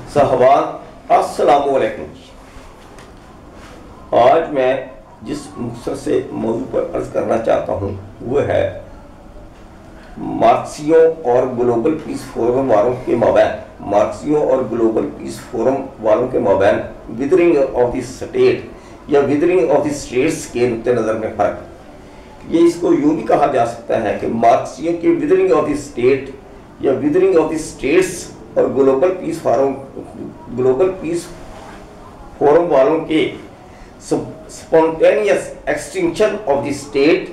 साहबान अस्सलाम वालेकुम। आज मैं जिस मुख्तसर से मौजू पर अर्ज करना चाहता हूँ वो है मार्क्सियों और ग्लोबल पीस फोरम वालों के माबैन विदरिंग ऑफ द स्टेट या विदरिंग ऑफ द स्टेट्स के नुक्ते नज़र में फ़र्क। ये इसको यूँ भी कहा जा सकता है कि मार्क्सियों के विदरिंग ऑफ द स्टेट या विदरिंग ऑफ द स्टेट्स और ग्लोबल पीस फोरम वालों के spontaneous extinction of the state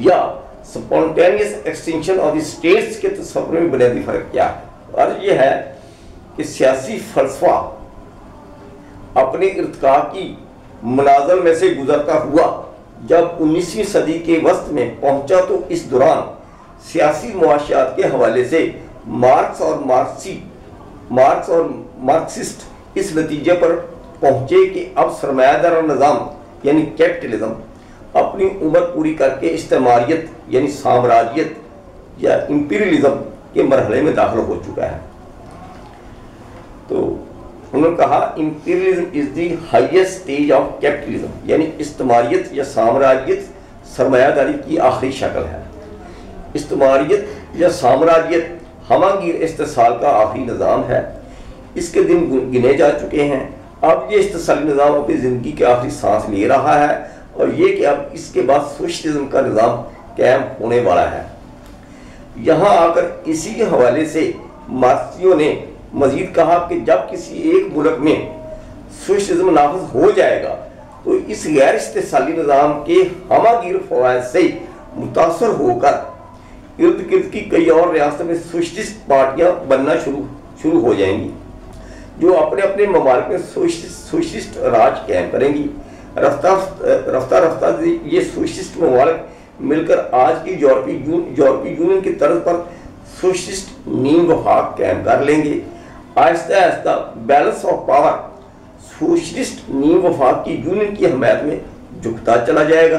या spontaneous extinction of the states के तस्वुर में बुनियादी फ़र्क क्या है। और ये है कि सियासी फ़लसफ़ा अपने इर्तिका की मनाज़िल में से गुजरता हुआ जब 19वीं सदी के वस्त में पहुंचा तो इस दौरान सियासी मुआशियात के हवाले से मार्क्स और मार्क्सिस्ट इस नतीजे पर पहुंचे कि अब सरमायादार निज़ाम यानी कैपिटलिज्म अपनी उम्र पूरी करके इस्तेमारियत यानी साम्राज्यत या इंपीरियलिज्म के मरहले में दाखिल हो चुका है। तो उन्होंने कहा imperialism is the highest stage of capitalism, यानी इस्तेमारियत या साम्राज्यत सरमायादारी की आखिरी शक्ल है। इस्तेमारियत या साम्राज्यत हमागीर इस्तेसाल का आखिरी निज़ाम है। इसके दिन गिने जा चुके हैं। अब ये इस्तेसाली निज़ाम अपनी ज़िंदगी के आखिरी सांस ले रहा है और ये कि अब इसके बाद सोशलिज्म का निज़ाम कायम होने वाला है। यहाँ आकर इसी के हवाले से मार्क्सियों ने मजीद कहा कि जब किसी एक मुल्क में सोशलिज्म नाफिज हो जाएगा तो इस गैर इस्तेसाली निज़ाम के हमागीर फ़वाइद से मुतासर होकर इर्द गिर्द की कई और रियासतों में सोशलिस्ट पार्टियाँ बनना शुरू हो जाएंगी जो अपने अपने ममालिक में सोशलिस्ट राज कायम करेंगी। रफ्ता रफ्ता ये सोशलिस्ट ममालिक मिलकर आज की यूरोपीय यूनियन की तर्ज पर सोशलिस्ट नीम वफाक कायम कर लेंगे। Aahista Aahista balance of power socialist नीम वफाक की यूनियन की हमायत में झुकता चला जाएगा।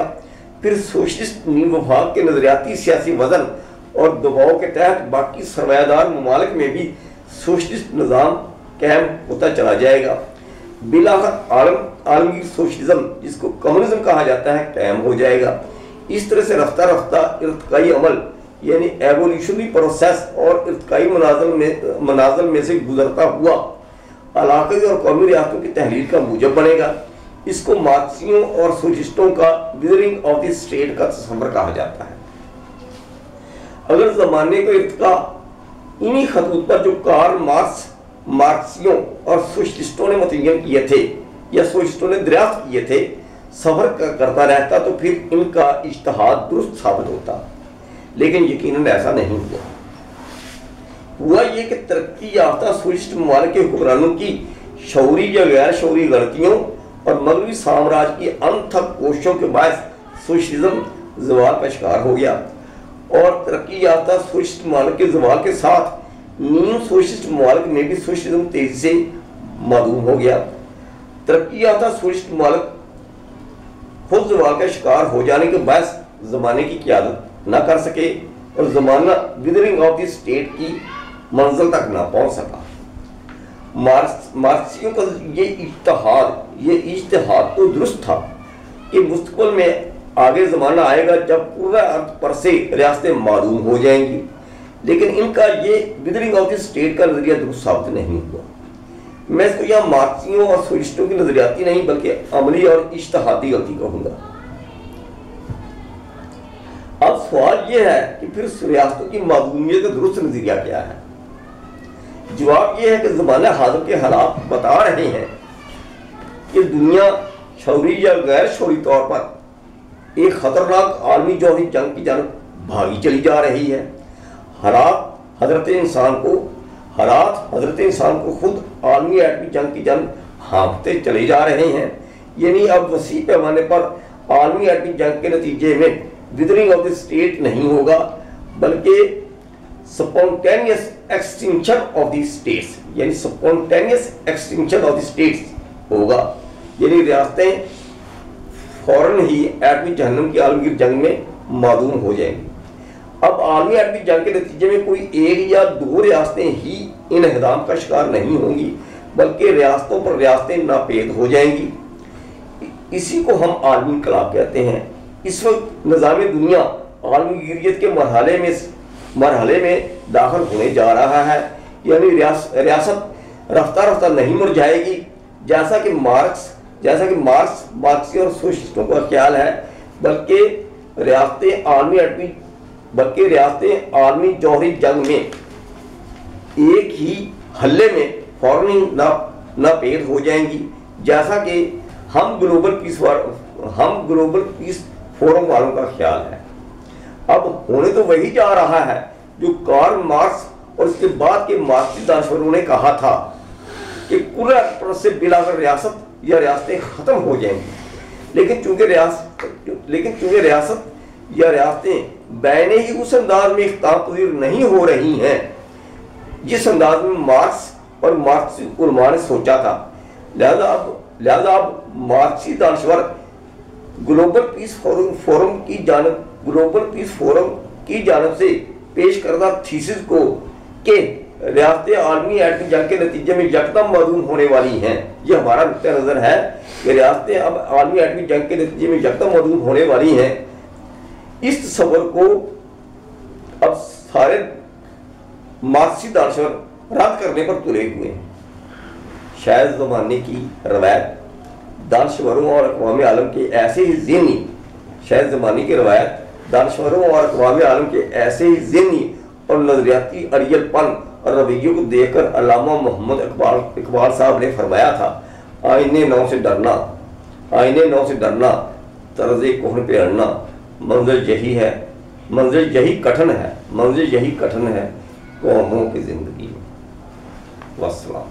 फिर सोशलिस्ट नीम वफाक के नजरियाती सियासी वजन और दबाव के तहत बाकी सरमायादार ममालिक में भी सोशलिस्ट निज़ाम कायम होता चला जाएगा। बिलाखिर आलमगीर सोशलिज्म जिसको कम्युनिज्म कहा जाता है कायम हो जाएगा। इस तरह से रफ्ता रफ्ता इर्तिकाई अमल यानी एवोल्यूशनरी प्रोसेस और इर्तिकाई मनाज़िल में से गुजरता हुआ इलाक़ाई और कौमी रियासतों की तहलील का मूजब बनेगा। इसको मार्क्सियों और सोशलिस्टों का विदरिंग ऑफ द स्टेट का तस्वर कहा जाता है। अगर ज़माने का इर्तिका इन्हीं खतूत पर जो कार्ल मार्क्सियों और सोशलिस्टों ने मुतय्यन किए थे या सोशलिस्टों ने दरियाफ्त किए थे सफ़र करता रहता तो फिर इनका इज्तिहाद दुरुस्त साबित होता, लेकिन यकीनन ऐसा नहीं हुआ ये कि तरक्की याफ्ता सोशलिस्ट ममालिक के हुक्मरानों की शऊरी या गैर शऊरी गलतियों और मगरबी साम्राज्य की अनथक कोशिशों के बायस सोशलिज्म ज़वाल का शिकार हो गया और तरक्की याफ्ता सोशलिस्ट ममालिक के ज़वाल के साथ नीम सोशलिस्ट ममालिक में भी सोशलिज्म तेजी से मादूम हो गया। तरक्की याफ्ता सोशलिस्ट ममालिक खुद ज़वाल का शिकार हो जाने के बायस ज़माने की क़यादत न कर सके और ज़माना विदरिंग ऑफ द स्टेट की मंजिल तक न पहुँच सका। मार्क्सियों का ये इज्तिहाद तो दुरुस्त था कि मुस्तक़बिल में आगे ज़माना आएगा जब पूरा अर्थ पर से रियासतें मालूम हो जाएंगी, लेकिन इनका ये विदरिंग ऑफ द स्टेट का नज़रिया दुरुस्त साबित नहीं हुआ। मैं इसको यहाँ मार्क्सियों और सोशलिस्टों की नज़रियाती नहीं बल्कि अमली और इज्तिहादी गलती कहूँगा। अब सवाल ये है कि फिर रियासतों की मादूमियत का दुरुस्त नज़रिया क्या है। जवाब ये है कि ज़माने हाज़िर के हालात बता रहे हैं कि दुनिया शौरी या गैर शौरी तौर पर एक ख़तरनाक आलमी जौहरी जंग की जानब भागी चली जा रही है। हालात हज़रत इंसान को खुद आलमी एटमी जंग की जानब हाँकते चले जा रहे हैं। यानी अब वसी पैमाने पर आलमी एटमी जंग के नतीजे में विदरिंग ऑफ द स्टेट नहीं होगा बल्कि spontaneous extinction of the states यानी spontaneous extinction of the states होगा। यानी रियासतें फौरन ही एटमी जहन्नम की आलमगीर जंग में मादूम हो जाएंगी। अब आलमी एटमी जंग के नतीजे में कोई एक या दो रियासतें ही इन्हदाम का शिकार नहीं होंगी بلکہ ریاستوں پر ریاستیں ناپید ہو جائیں گی۔ اسی کو ہم عالمی انقلاب کہتے ہیں۔ اس وقت نظام دنیا عالمگیریت کے مرحلے میں داخل ہونے جا رہا ہے، یعنی ریاست رفتہ رفتہ نہیں مرجھائے گی، جیسا کہ مارکسی اور سوشلسٹوں کا خیال ہے، بلکہ ریاستیں عالمی جوہری جنگ میں ایک ہی حلے میں فوراً ناپید ہو جائیں گی، جیسا کہ ہم گلوبل پیس فورم والوں کا خیال ہے۔ اب ہونے تو وہی جا رہا ہے جو کارل مارکس اور اس کے بعد کے مارکسی دانشوروں نے کہا تھا کہ کل پرست سے بلا کر ریاست یا ریاستیں ختم ہو جائیں گی، لیکن چونکہ ریاست یا ریاستیں بینے ہی اس انداز میں اختتام پذیر نہیں ہو رہی ہیں جس انداز میں مارکس اور مارکسی علماء نے سوچا تھا، لہذا اب مارکسی دانشور گلوبل پیس فورم کی جانب سے پیش کردہ تھیسس کو کہ ریاستیں عالمی ایٹمی جنگ کے نتیجے میں یکدم معدوم ہونے والی ہیں، یہ ہمارا نقطہ نظر ہے کہ ریاستیں اب عالمی ایٹمی جنگ کے نتیجے میں یکدم معدوم ہونے والی ہیں۔ اس تصور کو اب سارے مارکسی دانشور رد کرنے پر تلے ہوئے ہیں۔ شاید زمانے کی روایت دانشوروں اور اقوام عالم کے ایسے ہی ذہنی اور نظریاتی اڑیل پن اور رویوں کو دیکھ کر علامہ محمد اقبال صاحب نے فرمایا تھا، آئینے نو سے ڈرنا طرز کہن پہ اڑنا، منزل یہی کٹھن ہے قوموں کی زندگی میں۔ والسلام۔